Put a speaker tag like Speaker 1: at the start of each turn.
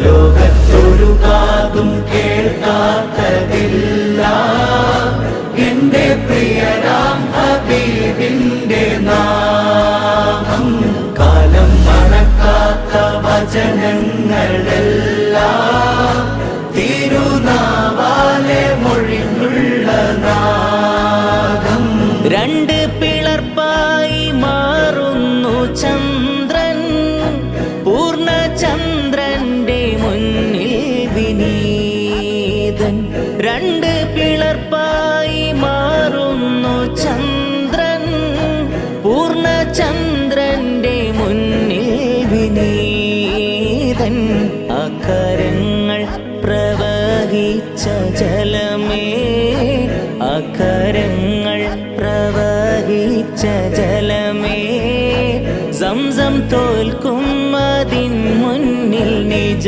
Speaker 1: ലോകത്തൊരു കാതും കേൾക്കാത്തതില്ല എന്റെ പ്രിയരാം ഹബീബിന്റെ നാമം. കാലം മണക്കാത്ത വചനങ്ങളെല്ലാം തിരുനാവാലെ മൊഴിഞ്ഞുള്ള നാദം.
Speaker 2: രണ്ട് പിളർപ്പായി മാറുന്നു ചന്ദ്രൻ, പൂർണ്ണചന്ദ്രന്റെ മുന്നിൽ വിനീതൻ. രണ്ട് പിളർപ്പായി മാറുന്നു ചന്ദ്രൻ, പൂർണ്ണചന്ദ്രന്റെ മുന്നിൽ വിനീതൻ. അക്കരങ്ങൾ പ്രവഹിച്ച ജലമേ, അക്കരങ്ങൾ പ്രവഹിച്ച ജലമേ, സംസം തോൽക്കും അതിൻ മുന്നിൽ നിജ